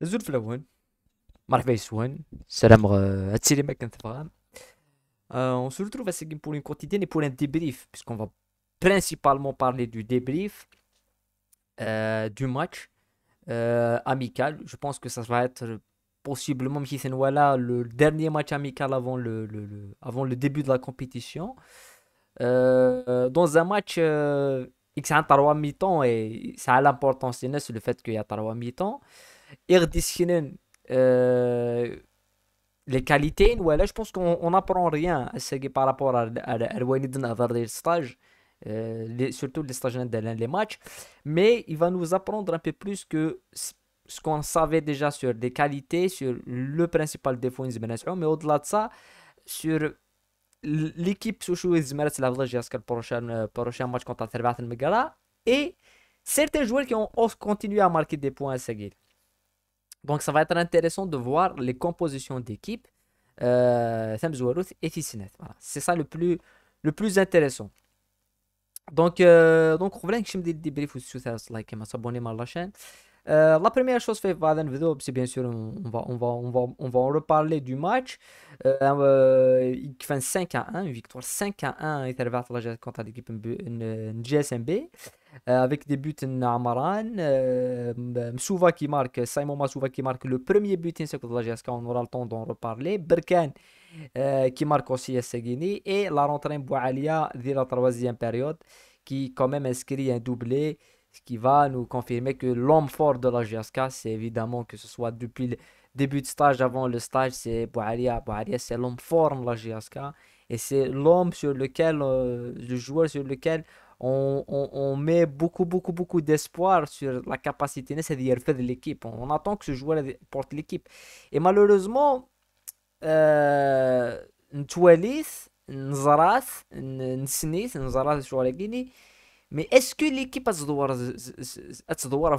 زول في الأول. مرحبا يسوان. Salam, هادشي اللي ما كنت فاهم. On se retrouve à Seguin pour une quotidienne et pour un débrief, puisqu'on va principalement parler du débrief du match amical. Je pense que ça va être possiblement, si c'est voilà, le dernier match amical avant avant le début de la compétition. Dans un match, c'est un 3 mi-temps et ça a l'importance, c'est le fait qu'il y a 3 mi-temps. Erdisinen, les qualités, voilà, je pense qu'on n'apprend rien par rapport à Walid Nazar des stages, surtout les stages dans les matchs, mais il va nous apprendre un peu plus que ce qu'on savait déjà sur les qualités, sur le principal défaut de Benassion, mais au-delà de ça, sur l'équipe Sochou et Zmerat la jusqu'à le prochain match contre Terbat el Megara, et certains joueurs qui ont continué à marquer des points à Seguir. Donc ça va être intéressant de voir les compositions d'équipe. Thamzouarout et Tissinet. Voilà. C'est ça le plus intéressant. Donc, on va que je me débrief sur ça, like, s'abonner à la chaîne. La première chose fait dans la vidéo, c'est bien sûr, on va en reparler du match. Il fait 5-1, une victoire 5-1 et contre l'équipe GSMB. Avec des buts Amaran, Msouva qui marque, Simon Msouva qui marque le premier but de la GSK, on aura le temps d'en reparler. Berkan qui marque aussi à Seguini et la rentrée Boualia dès la troisième période qui quand même inscrit un doublé, ce qui va nous confirmer que l'homme fort de la GSK, c'est évidemment que ce soit depuis le début de stage, avant le stage, c'est Boualia. Boualia, c'est l'homme fort de la GSK et c'est l'homme sur lequel, le joueur sur lequel on met beaucoup, beaucoup, beaucoup d'espoir sur la capacité nécessaire de l'équipe. On attend que ce joueur porte l'équipe. Et malheureusement, نتواليث نزرات نسنيت نزرات شغل. Mais est-ce que l'équipe a se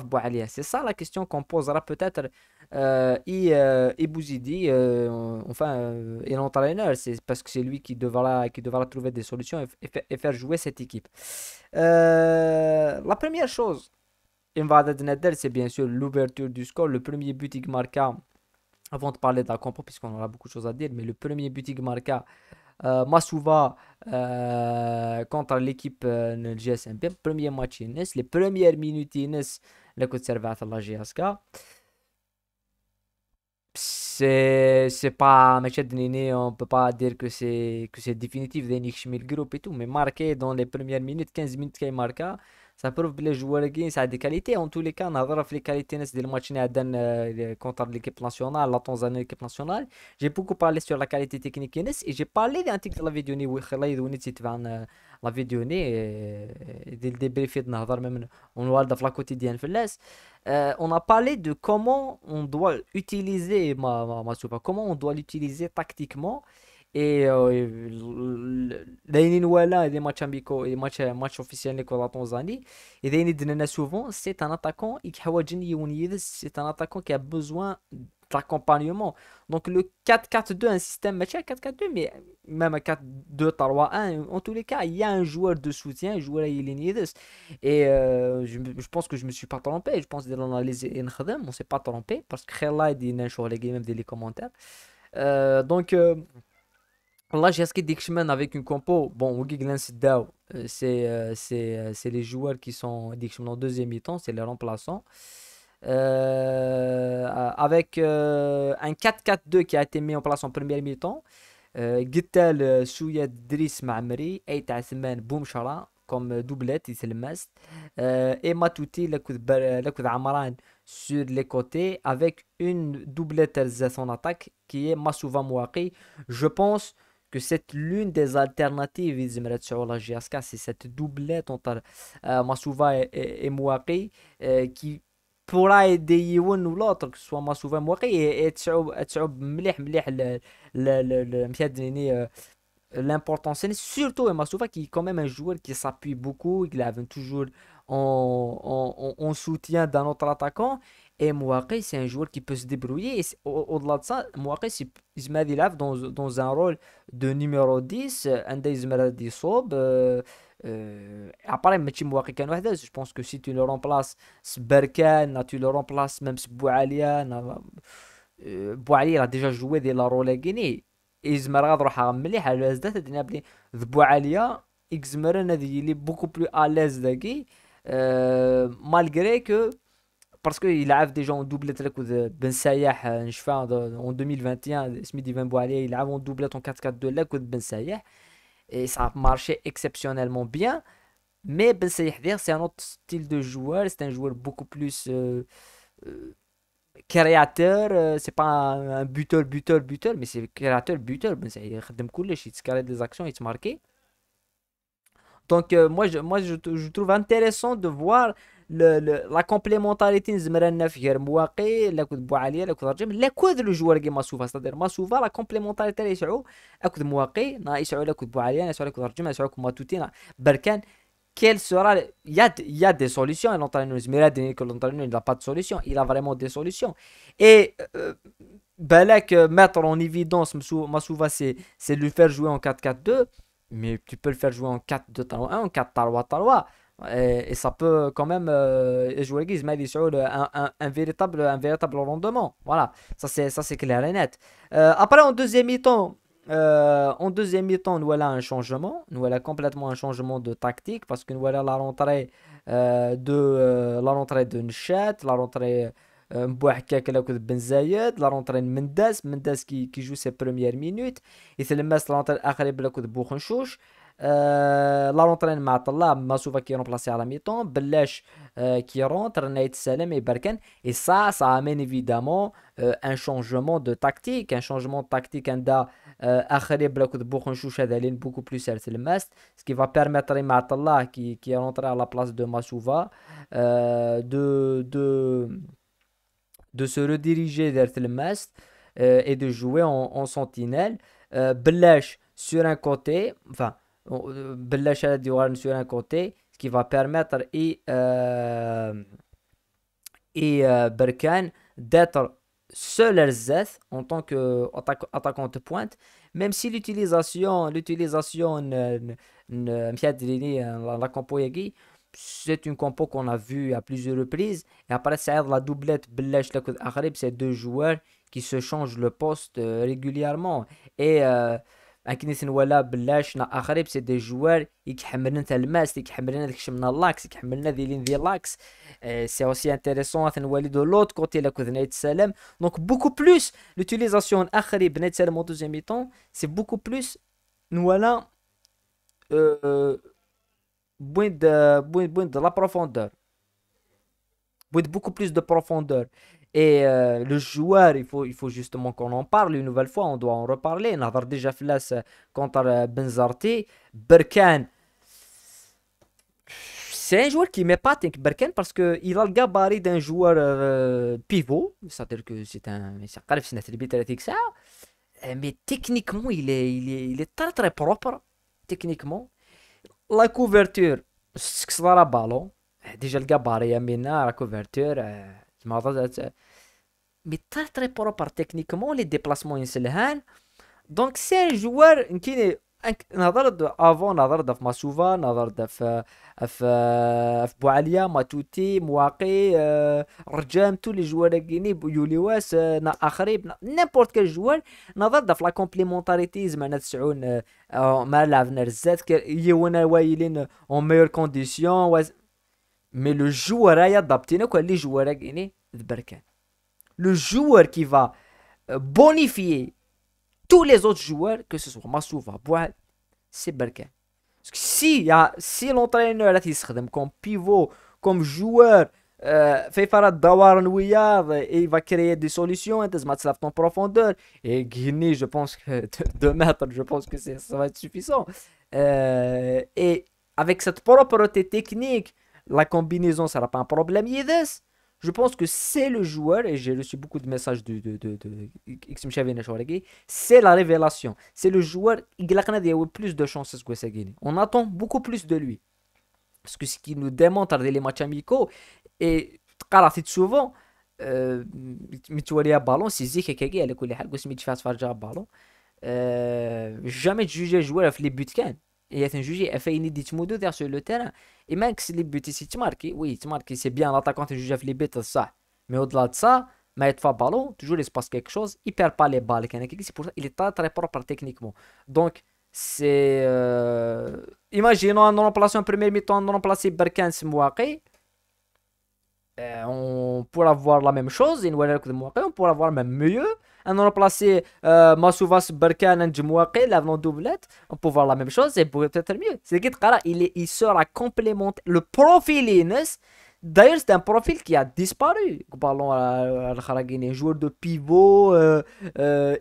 Boualia? C'est ça la question qu'on posera peut-être et Bouzidi, et l'entraîneur, c'est parce que c'est lui qui devra trouver des solutions et faire jouer cette équipe. La première chose, Invada de Nadal, c'est bien sûr l'ouverture du score. Le premier but il marqua, avant de parler de la compo, puisqu'on aura beaucoup de choses à dire, mais le premier but il marqua Masuva contre l'équipe GSMP, premier match Inès, les premières minutes Inès, le coup de service à la GSK. C'est pas match de Nini, on peut pas dire que c'est définitif d'Enix le groupe et tout, mais marqué dans les premières minutes, 15 minutes qu'il marqua, ça prouve que les joueurs qui ça a des qualités. En tous les cas, on a les qualités des matchs contre l'équipe nationale, la Tanzanie, l'équipe nationale. J'ai beaucoup parlé sur la qualité technique et j'ai parlé d'un article de la vidéo où Khalid Ounit la vidéo dès le débrief de Nahar, même on voit dans la quotidienne on a parlé de comment on doit utiliser ma soupa, comment on doit l'utiliser tactiquement. Et les matchs amicaux et les matchs officiels avec la Tanzanie, et souvent, c'est un attaquant c'est un attaquant qui a besoin d'accompagnement. Donc le 4-4-2, un système match à 4-4-2, mais même à 4-2-3-1, en tous les cas, il y a un joueur de soutien, un joueur à Ilinides. Et je pense que je me suis pas trompé. Je pense que dans l'analyse on s'est pas trompé parce que Khella dit sur les même des commentaires. Donc là, j'ai ce Dixman avec une compo. Bon, Wiggy Glance Dow, c'est les joueurs qui sont Dixman en deuxième mi-temps, c'est les remplaçants. Avec un 4-4-2 qui a été mis en place en première mi-temps. Gittel, Souya, Driss, Ma'amri, Eita Athman, Boumchara, comme doublette, il se le mast. Et Matouti, le coup de Amaran sur les côtés, avec une doublette en attaque qui est Masouva Mouaki. Je pense que c'est l'une des alternatives sur la GSK, c'est cette doublette entre Masouva et Mouaki qui pourra aider يون ou l'autre que ce soit Masouva Mouaki et تصعب مليح l'importance c'est surtout Masouva qui est quand même un joueur qui s'appuie beaucoup, il avait toujours en soutien d'un autre attaquant. Et Mouaki, c'est un joueur qui peut se débrouiller. Et au-delà de ça, Mouaki, il dans un rôle de numéro 10, un des Ismail Sob, après ماشي مواقي كان وحده. جو بونس كو سي تو لو رومبلاس سبركان tu le remplaces même بوعليا بوعليا راه ديجا جوي ديال لا رولا كيني يزمر غادروح مليح على زدات الدنيا بلي بوعليا يكزمر انا دي لي بوكو بلو اليز داكي مالغري كو باسكو يلعب ديجا اون دوبليت لك بن سايح نشفى اون 2021 سميتي فان بوعليا يلعب اون دوبليت اون 4-4-2 لك بن سايح et ça a marché exceptionnellement bien. Mais Ben Saïd Khdir, c'est un autre style de joueur, c'est un joueur beaucoup plus créateur. C'est pas un buteur, buteur, buteur, mais c'est créateur, buteur. Ben Saïd Khdir, il se crée des actions, il se marque. Donc, je trouve intéressant de voir la complémentarité زمرنا في غير مواقع لا كود بوعاليه لا كود رجم لا كود لو جوار كيما سوفا ستادير ما سوفا لا كومبليمونتاريتي اللي يسعو اكود مواقع نا يسعو لا كود بوعاليه نا يسعو لا كود رجم يسعو كما توتينا بركان quelle sera il y a des solutions et l'entraîneur Zmira dit que l'entraîneur il n'a pas de solution, il a vraiment des solutions et balak mettre en évidence Masouva c'est lui faire jouer en 4-4-2 mais tu peux le faire jouer en 4-2-3-1 en 4-3-3 et ça peut quand même jouer un véritable rendement. Voilà, ça c'est clair et net. Après, en deuxième mi-temps, nous voilà un changement. Nous voilà complètement un changement de tactique parce que nous voilà la rentrée de Nchat, la rentrée Mbouhkak là Ben Zayed, la rentrée de Mendes qui joue ses premières minutes. Et c'est le mestre la rentrée Akhrib là de Bouchenchouch. La rentrée de Maatalla, Masoufa qui est remplacé à la mi-temps, Belash qui rentre, Naït Salem et Berken. Et ça amène évidemment un changement de tactique. Un changement de tactique, Akhrib là de Bouchenchouch d'aller beaucoup plus c'est le mestre. Ce qui va permettre à Maatalla qui est rentré à la place de Masoufa de se rediriger vers le Mast et de jouer en sentinelle. Belash sur un côté, enfin, Belash à la sur un côté, ce qui va permettre Berkane d'être seul Erzeth en tant qu'attaquant de pointe, même si l'utilisation la compo Yagi, c'est une compo qu'on a vue à plusieurs reprises. Et après, ça aide la doublette Belash Lakoud Akhrib, c'est deux joueurs qui se changent le poste régulièrement. Et Akinis Nwala Belash na Akhrib, c'est des joueurs qui حملنا الماس qui حملنا داكشي من اللاكس qui حملنا des lignes ديال l'axe. C'est aussi intéressant Nwali de l'autre côté Lakoud Naït Salem. Donc beaucoup plus l'utilisation Akhrib Naït Salem en deuxième mi-temps, c'est beaucoup plus Nwala de la profondeur, beaucoup plus de profondeur. Et le joueur, il faut justement qu'on en parle une nouvelle fois, on doit en reparler. On a déjà fait là contre Benzarti. Berkane, c'est un joueur qui m'épate, Berkane, parce qu'il a le gabarit d'un joueur pivot, c'est-à-dire que c'est un. Mais techniquement, il est très très propre. Techniquement. La couverture, c'est la ballon. Déjà le gabarit, la couverture. Mais très très propre techniquement, les déplacements inselhan. Donc c'est un joueur qui est avant نظرت في ماسوفا نظرت في بوعليا ماتوتي مواقي رجام tous les joueurs guinéens يوليواس اخرين n'importe quel joueur نظرت في لا كومبليمونتاريتي زعما تسعون ما لعبنا الزات يونا وايلين اون ميور كونديسيون مي لو joueur يا ضبطينا كل لي joueurs guinéens بركان le joueur qui va bonifier tous les autres joueurs, que ce soit Masoufa, Boual, c'est Berkane. Parce que si l'entraîneur là, il se comme pivot, comme joueur, fait faire d'avoir un ouillard et il va créer des solutions, et des matchs en profondeur. Et Guinée, je pense que 2 mètres, je pense que ça va être suffisant. Et avec cette propreté technique, la combinaison, ça n'a pas un problème. Je pense que c'est le joueur, et j'ai reçu beaucoup de messages de c'est la révélation. C'est le joueur qui a plus de chances que ça. On attend beaucoup plus de lui. Parce que ce qui nous démontre les matchs amicaux, et souvent, متوري بالون سي زيك هكاكي على كل حال قسمي تفاس فرجع بالون jamais jugé joueur في les buts كان et est un jugé a fait une idée de sur le terrain et même si les buts ici tu marques oui tu marques c'est bien l'attaquant est jugé les buts ça mais au-delà de ça mais il fait ballon toujours il se passe quelque chose il perd pas les balles c'est pour ça il est très très propre techniquement donc c'est imaginons un remplaçant en premier mi-temps un remplacé Berkane Mouaki on pourra voir la même chose on pourra voir même mieux on a placé Massouvas Berkane et Djemouaki l'avenant doublette on peut voir la même chose et peut-être mieux c'est qu'il il sera complémentaire le profil Ines d'ailleurs c'est un profil qui a disparu ballon al-Kharagini joueur de pivot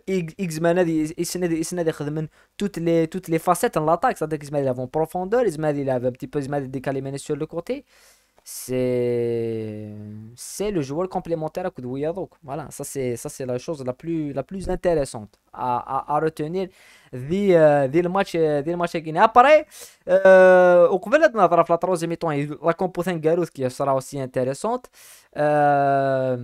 X-Men il خدم toutes les facettes en l'attaque c'est-à-dire qu'il avait en profondeur il avait un petit peu décalé sur le côté c'est le joueur complémentaire à Kudouya donc voilà ça c'est la chose la plus intéressante à retenir دي الماتش كاين après وقبل نهضر في لا troisième mi-temps la compo Garouz qui sera aussi intéressante euh,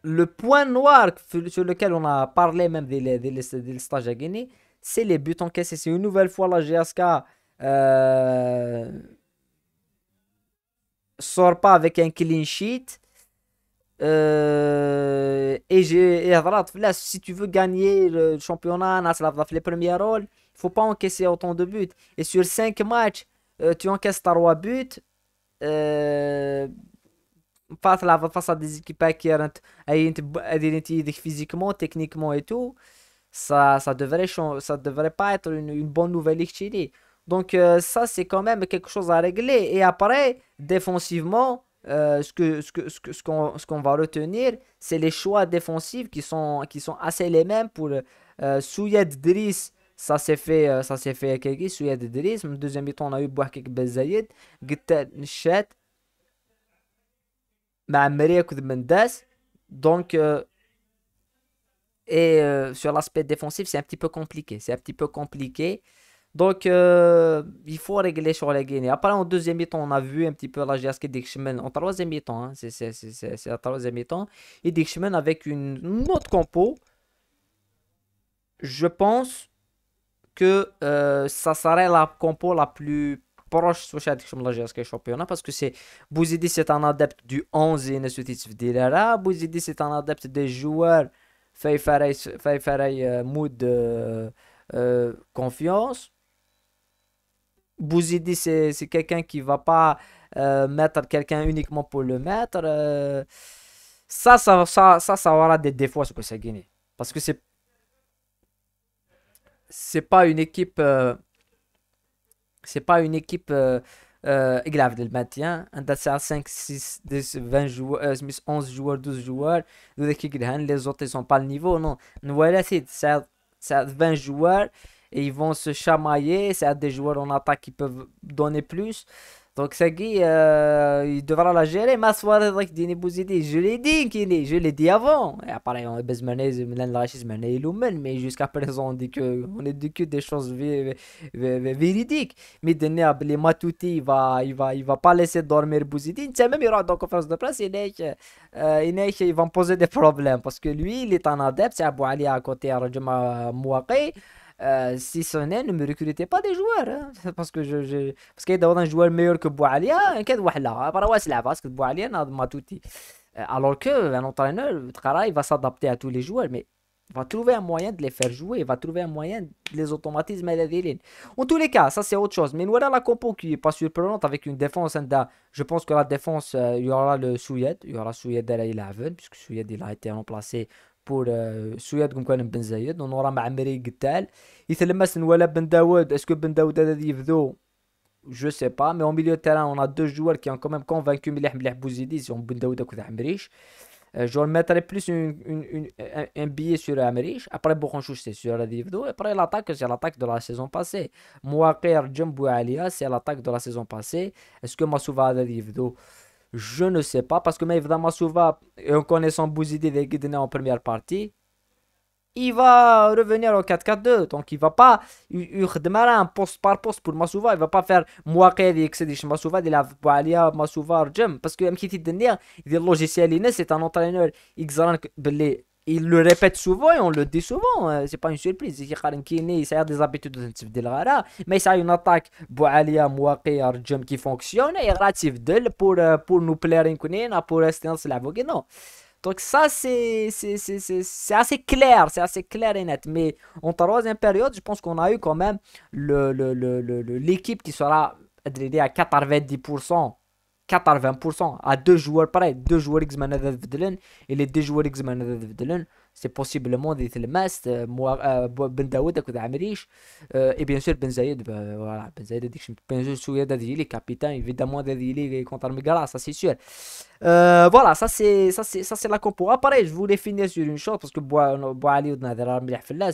le point noir sur lequel on a parlé même des stages à Guinée c'est les buts encaissés c'est une nouvelle fois la GSK sort pas avec un clean sheet. Si tu veux gagner le championnat, les premiers rôles, il faut pas encaisser autant de buts. Et sur 5 matchs, tu encaisses 3 buts. Euh, face à des équipes qui sont physiquement, techniquement et tout, ça devrait pas être une bonne nouvelle Chili. Donc ça c'est quand même quelque chose à régler. Et après, défensivement, ce qu'on va retenir, c'est les choix défensifs qui sont assez les mêmes pour Souyed Driss. Ça s'est fait avec Souyed Driss. En deuxième mi-temps, on a eu Bouhkek Bezayed, Gittel Nchet, Maamri Mendes. Donc, sur l'aspect défensif, c'est un petit peu compliqué. C'est un petit peu compliqué. Donc, il faut régler sur les Guinées. Après, en deuxième mi-temps, on a vu un petit peu la GSK Dixman. En troisième mi-temps, hein, c'est la troisième mi-temps. Et Dixman avec une autre compo. Je pense que ça serait la compo la plus proche sur la GSK championnat. Parce que Bouzidi, c'est un adepte du 11 et Nesutif Dilera. Bouzidi, c'est un adepte des joueurs. Fait mood confiance. Bouzidi, c'est quelqu'un qui va pas mettre quelqu'un uniquement pour le mettre. Ça aura des défauts sur ce Guinée. Parce que c'est pas une équipe. C'est pas une équipe grave de maintien. C'est à 5, 6, 10, 20 joueurs, 11 joueurs, 12 joueurs. Les autres, ils sont pas le niveau. Non. Voilà, c'est 20 joueurs. Et ils vont se chamailler. C'est des joueurs en attaque qui peuvent donner plus. Donc, Sagui, il devra la gérer. Ma soirée avec Dini Bouzidi, je l'ai dit je l'ai dit avant. Et après, on est bezmané, mais jusqu'à présent, on dit que des choses véridiques. Mais Denis les Matouti, il va pas laisser dormir Bouzidi. Tu sais, même il aura dans la conférence de presse, il va me poser des problèmes. Parce que lui, il est un adepte, c'est Abou Ali à côté, à Rajama Mouaki. Si Sonnen ne me recrutez pas des joueurs hein, parce qu'il y a un joueur meilleur que Boualia كده وحلا برا là parce que Boualia n'a pas tout alors que un entraîneur il va s'adapter à tous les joueurs mais il va trouver un moyen de les faire jouer il va trouver un moyen de les automatismes en tous les cas ça c'est autre chose mais voilà la compo qui est pas surprenante avec une défense je pense que la défense il y aura le Souyed il y aura Souyed il a puisque Souyed il a été remplacé pour Souyad Gumkan Ben Zayed on aura Maamri Gittal يتلمس ولا Ben Daoud est-ce que Ben Daoud a dit je sais pas mais au milieu de terrain on a deux joueurs qui ont quand même convaincu مليح Bouzidi sur Ben Daoud ou Amrish je mettrais plus un billet sur Amrish après Bouranchouch c'est sur Divdo et après l'attaque c'est l'attaque de la saison passée Mouakir Djembou Alia c'est l'attaque de la saison passée est-ce que Massouva a Divdo je ne sais pas, parce que même évidemment, souvent, en connaissant Bouzidi des Guinéens en première partie, il va revenir au 4-4-2. Donc, il va pas démarrer un poste par poste pour Masouva. Il va pas faire Mouaked et excéder chez Masouva, il a Boualia, Masouva, Arjem. Parce que, même si il dit le logiciel Inès, c'est un entraîneur excellent, il le répète souvent et on le dit souvent, c'est pas une surprise. Il y a des habitudes de la mais ça a une attaque Boualia, Mouaki, Arjum qui fonctionne et il pour nous plaire pour rester dans la vogue. Non. Donc ça, c'est assez clair et net. Mais en troisième période, je pense qu'on a eu quand même l'équipe qui sera à 90%, 80% à deux joueurs pareils, deux joueurs X-Men et les deux joueurs X-Men c'est possiblement des Telmast, Ben Daoud, Amrish, et bien sûr Ben Zayed, voilà, Ben Zayed, Ben Zayed, il est capitaine, évidemment, il est contre Megara, ça c'est sûr. Voilà, ça c'est la compo. Après, je voulais finir sur une chose parce que Bouali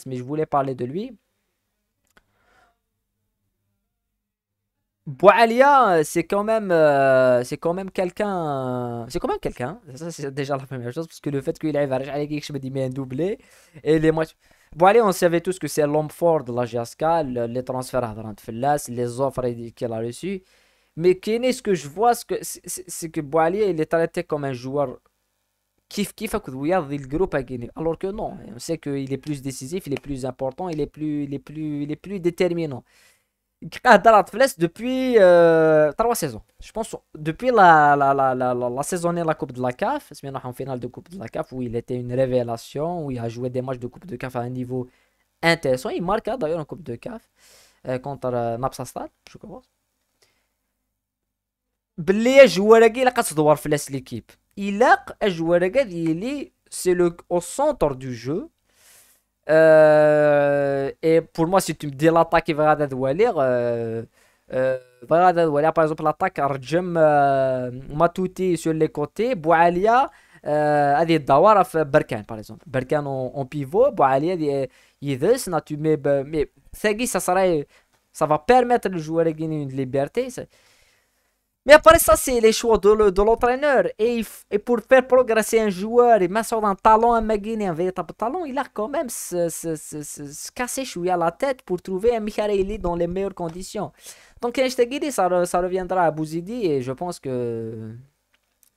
mais je voulais parler de lui. Boualia, c'est quand même quelqu'un. Ça, c'est déjà la première chose, parce que le fait qu'il arrive à aller je me dis, mais un doublé. Et les matchs. Boualia, on savait tous que c'est l'homme fort de la GSK, les transferts à Fellas, les offres qu'il a reçues. Mais Kenny, ce que je vois, c'est que Boualia, il est traité comme un joueur kiff à le groupe à Guinée. Alors que non, on sait qu'il est plus décisif, il est plus important, il est plus déterminant. Dalat Fles depuis 3 saisons. Je pense depuis la saison de la Coupe de la CAF, c'est bien en finale de Coupe de la CAF où il était une révélation, où il a joué des matchs de Coupe de CAF à un niveau intéressant. Il marque d'ailleurs en Coupe de CAF contre Napsastal, je crois. باللي الجوارقي لقى تدور في l'équipe. Il a الجوارقي اللي c'est le au centre du jeu. Et pour moi, si tu me dis l'attaque qui va Walir, par exemple, l'attaque Arjem Matouti sur les côtés, Boualia, هذه الدوارة في بركان par exemple. Berkan en pivot, Boualia يدرس, tu mets, mais ça va permettre le joueur de gagner une liberté. Mais après ça, c'est les choix de l'entraîneur. Et pour faire progresser un joueur, et même sur un talent, un véritable talent, il a quand même se casser chouïa la tête pour trouver un Mikhaili dans les meilleures conditions. Donc, je te dis, ça reviendra à Bouzidi et je pense que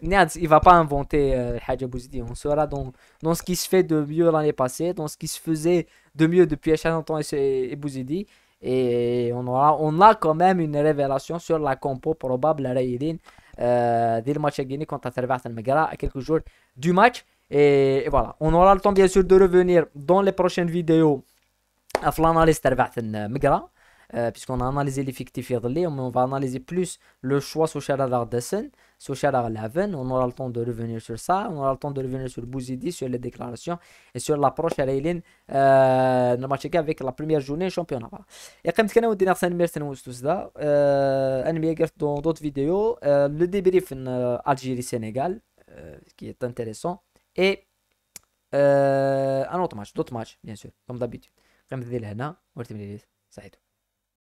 Niad, il va pas inventer Hadja Bouzidi. On sera dans ce qui se fait de mieux l'année passée, dans ce qui se faisait de mieux depuis Echananton et Bouzidi. Et on a quand même une révélation sur la compo probable à Raïdine dès le match à Guinée contre Tervat al-Megara à quelques jours du match. Et voilà, on aura le temps bien sûr de revenir dans les prochaines vidéos à l'analyse Tervat al-Megara. Puisqu'on a analysé l'effectif mais on va analyser plus le choix sur Sharadar Dessen, sur Sharadar Leven. On aura le temps de revenir sur ça. On aura le temps de revenir sur Bouzidi, sur les déclarations et sur l'approche à Raylin avec la première journée championnat. Et comme tu connais, merci dans d'autres vidéos. Le débrief en Algérie-Sénégal, qui est intéressant. Et un autre match, d'autres matchs, bien sûr, comme d'habitude. Comme tu dis là, ça aide.